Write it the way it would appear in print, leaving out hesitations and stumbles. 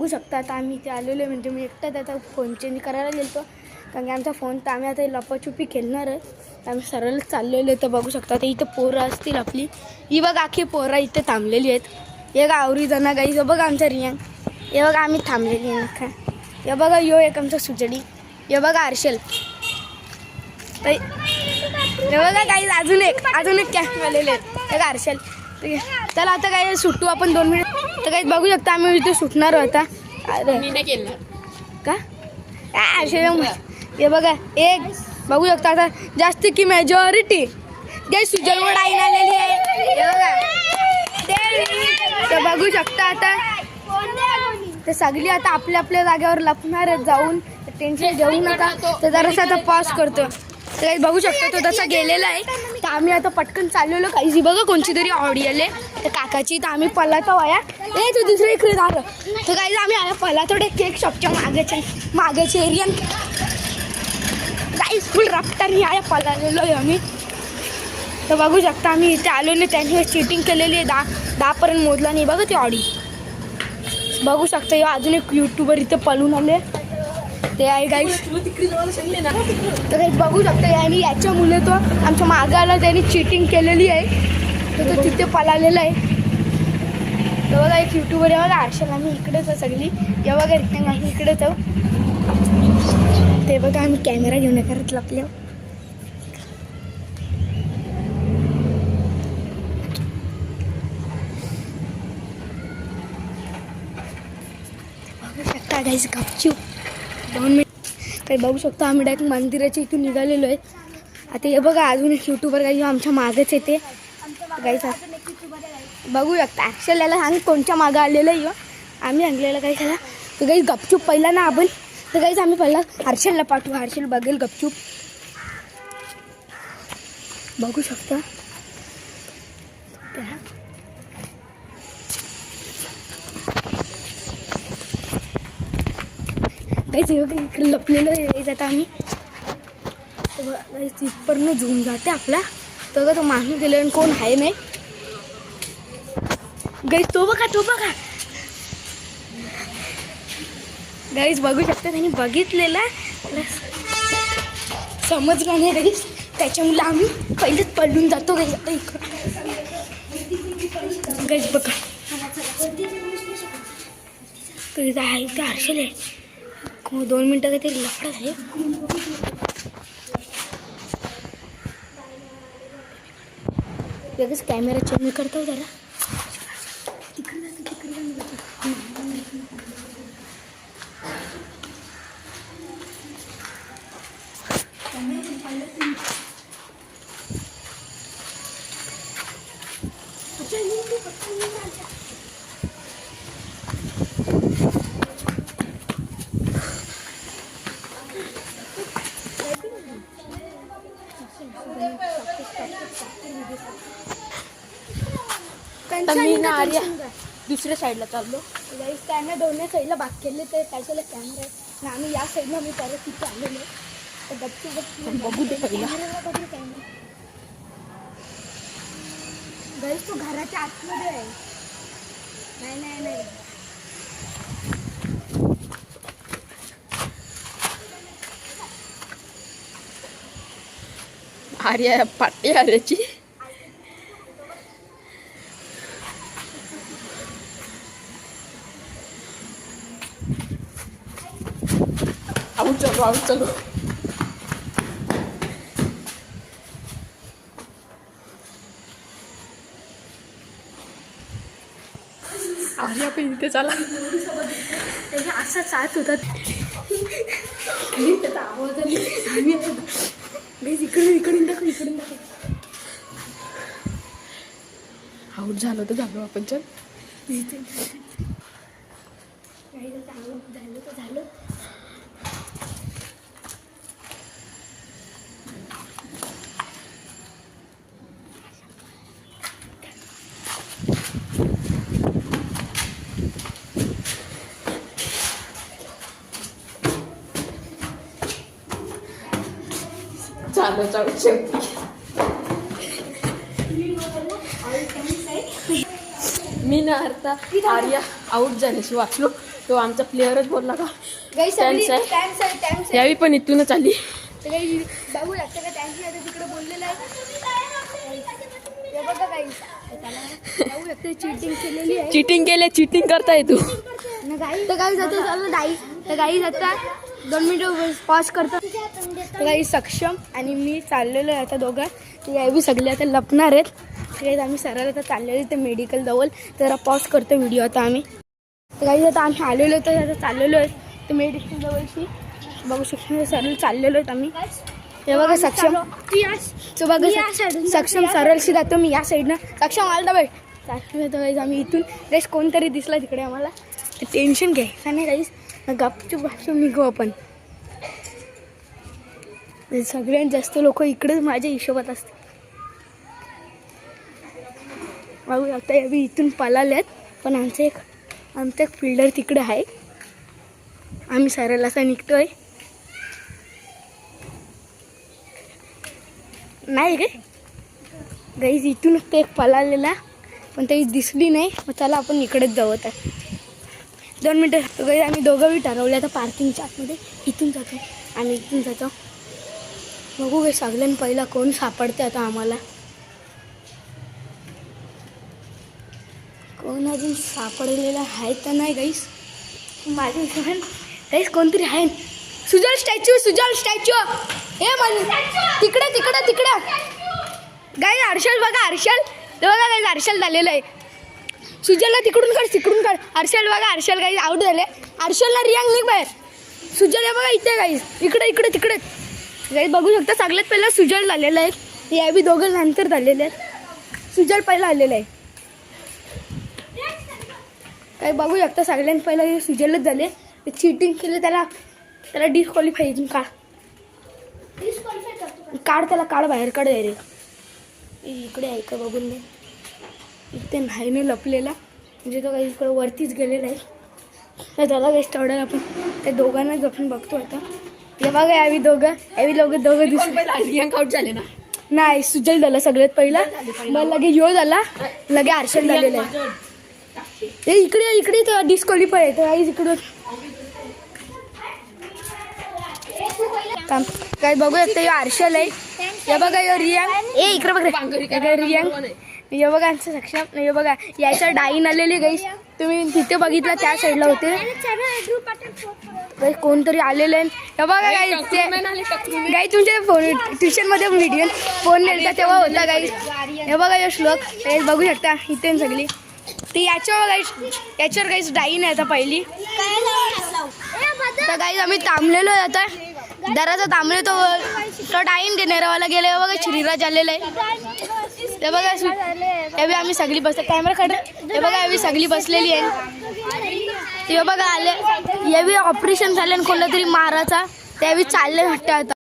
शकता आता आम्ही इथे आलेलो आहे. म्हणजे मी एकटाच आता फोन चेंज करायला गेलो कारण की आमचा फोन तर आम्ही आता लपाछुपी खेळणार आहे. तर आम्ही सरळच चाललेलो आहे. तर बघू शकता आता इथं पोरं असतील आपली. ही बघा आखी पोरं इथे थांबलेली आहेत. हे बघा आवरी जणा गाई. हे बघा आमचा रियान. हे बघा आम्ही थांबलेली आहे का. हे बघा यो एक आमचा सुजडी. हे बघा हर्षल. हे बघा काही अजून एक कॅम्प आलेले आहेत. हे बघा हर्षल. चला आता काय सुटू आपण 2 मिनिट. तर काही बघू शकता आम्ही इथे सुटणार होता. मी नाही केलं का हे बघा एक बघू शकता आता जास्त की मेजॉरिटी जे सुजलवड आईन आलेली आहे. हे बघा ते बघू शकता आता ते सगळी आता आपल्या आपल्या जागेवर लपणार जाऊन. टेन्शन घेऊ नका. तर जरासं आता पॉज करतो. तर काही बघू शकता तो तसा गेलेला आहे. तर आम्ही आता पटकन चाललेलो. काही बघा कोणची तरी ऑडी आले तर काकाची. तर आम्ही पलातो वाया ए तू दुसऱ्या इकडे झालं. तर काही आम्ही आया पलातो केक शॉपच्या मागेचे एरियन काही फुल रफ्तारनी आया पलालेलो आहे आम्ही. तर बघू शकता आम्ही इथे आलो नाही. त्यांनी चीटिंग केलेली आहे. 10पर्यंत मोजला नाही बघा ती ऑडी. बघू शकता हे अजून एक यूट्यूबर इथे पळून आले ते आहे गाईस. तर काही बघू शकता आणि याच्या मुले तो आमच्या मागाला त्यांनी चीटिंग केलेली आहे. तर तो तिथे पळालेला आहे. तर बघा एक यूट्यूबर आहे बघा हर्षल. आम्ही इकडेच आहे सगळी. या बघा रिटर्न आम्ही इकडेच आहो. ते बघा आम्ही कॅमेरा घेऊन करत लपले. बघू शकता गाईस गपचूप 2 मिनिट. काही बघू शकता आम्ही डायरेक्ट मंदिराच्या इथून निघालेलो आहे. आता हे बघा अजून एक यूट्यूबर काही आमच्या मागेच येते गाईस. बघू शकता ॲक्च्युअली याला सांग कोणच्या मागं आलेलं आहे. आम्ही सांगलेलं काही त्याला. तर काही गपचूप पहिला ना आपण. तर काहीच आम्ही पहिला हर्षलला पाठवू. हर्षल बघेल गपचूप. बघू शकता काहीच इकडे लपलेलं आहे. आता आम्ही तिथपर्यंत झूम जाते आपला. तर तो माणूस गेले आणि कोण आहे नाही गाईस. तो बघा गाईस बघू शकता त्यांनी बघितलेला समजलं नाही गाईस. त्याच्यामुळे आम्ही पहिलेच पडून जातो गाईस. आता इकडं गाईस बघा तर आहे ते हर्षल आहे. 2 मिनटं काहीतरी लफडा आहे. लगेच कॅमेरा चेंज करतो जरा. मी ना आर्या दुसऱ्या साईडला चाललो. त्यांना दोन्ही साईडला भाग केले तर त्याच्याला कॅमेरा आहे. आणि आम्ही या साईडला मी परत तिथे आलेलो. तर गप्पू बघू दे पहिला. गाईस तो घराच्या आतमध्ये आहे. नाही आर्या पाटी आर्याची. आऊट चलो आर्या पण इथे चला. त्याच्या असा चालत होता. त्याचा आवाज इकडून दाखव. आऊट झालो तर झालो आपण. चल झालं. चालू शेवटी मी ना आता आर्या आऊट झाल्याशी वाचलो. तो आमचा प्लेअरच बोलला का गाई सगळी Thanks आहे. थँक्स आहे यावी पण इथूनच आली. तर काही बघू लागतं का थँक्स आहे तिकडे बोललेलं आहे हे बघा काही बघू लागतं चिटिंग केलेली आहे चिटिंग करताय तू. तर काही जातं चाललं डाई तर काही जाता 2 मिनिटं पॉज करतो तर काही सक्षम आणि मी चाललेलो आहे आता दोघं तर यावी सगळे आता लपणार आहेत काही आम्ही सरळ आता चाललेलो ते मेडिकल जवळ जरा पॉज करतो व्हिडिओ आता आम्ही तर काही आता आम्ही आलेलो तर आता चाललेलो आहे ते मेडिकल जवळशी बघू शकतो सरळ चाललेलो आहेत आम्ही हे बघा सक्षम तो बघा सक्षम सरळशी जातो मी या साईडनं सक्षम आलता बाई काही आम्ही इथून रेस कोणतरी दिसला तिकडे आम्हाला टेन्शन घ्यायचं नाही काहीच गपचूप निघू आपण सगळ्यात जास्त लोक इकडेच माझ्या हिशोबात असतात बघू आता यावी इथून पळाल्यात पण आमचं एक फिल्डर तिकडे आहे आम्ही सरळ असा निघतोय नाही रे गाईज इथून ते एक पळालेला पण ते दिसली नाही मग त्याला आपण इकडेच जाऊ आता 2 मिनटं गाईज आम्ही दोघंही ठरवलं आता पार्किंगच्या आतमध्ये इथून जातो आम्ही इथून जातो बघू काही सगळ्यांनी पहिला कोण सापडते आता आम्हाला कोण अजून सापडलेलं आहे तर नाही गाईस माझ्या हिशोबाने गाईस कोणतरी आहे सुजल स्टॅच्यू हे म्हण तिकडे गाई हर्षल बघा हर्षल ते बघा गाईस हर्षल झालेलं आहे सुजलला तिकडून काढ हर्षल बघा हर्षल गाईस आउट झाले हर्षलला रियांग निघ बाहेर सुजल हे बघा इथे गाईस इकडे गाईस बघू शकता सगळ्यात पहिला सुजल झालेला आहे या बी दोघं नंतर झालेले आहेत सुजल पहिला आलेला आहे काय बघू शकता सगळ्यांत पहिला सुजलच झाले ते चिटिंग केलं त्याला डिस्क्वालिफाय काढ बाहेर काढ रे इकडे आहे का बघून नाही इथे नाही लपलेला म्हणजे तो काही इकडे वरतीच गेलेला आहे तर त्याला काही स्टॉर्डर आपण त्या दोघांनाच आपण बघतो आता हे बघा यावी दोघं रियांक आउट झाले ना नाही सुजल झाला सगळ्यात पहिला मग लगे यो झाला लगे हर्षल झालेला आहे ते इकडे तर डिस्क्वालिफाय आहे तर इकडं काय बघू शकता यो हर्षल आहे हे बघा यो रियांग इकडे बघा रियांग हे बघा आमचं सक्षम हे बघा याच्या डाईन आलेली गाईस तुम्ही तिथे बघितलं त्या साईडला होते कोणतरी आलेलं आहे हे बघा गाई तुमच्या फोन ट्युशनमध्ये व्हिडिओ फोन नेलता तेव्हा होता गाईस हे बघा यो श्लोक हे बघू शकता इथे सगळी ती याच्यावर गाईस डाईन आहे आता पहिली तर गाईस आम्ही थांबलेलो आहे आता दराचा थांबले तो डाईन देणारावाला गेला बघा श्रीराज आलेला आहे ते बघा हे बी आम्ही सगळी बसतो कॅमेरा काढ हे बघा आम्ही सगळी बसलेली आहे ते बघा आले हे बी ऑपरेशन झालं कोणला तरी माराचा ते बी चालले वाटतं आता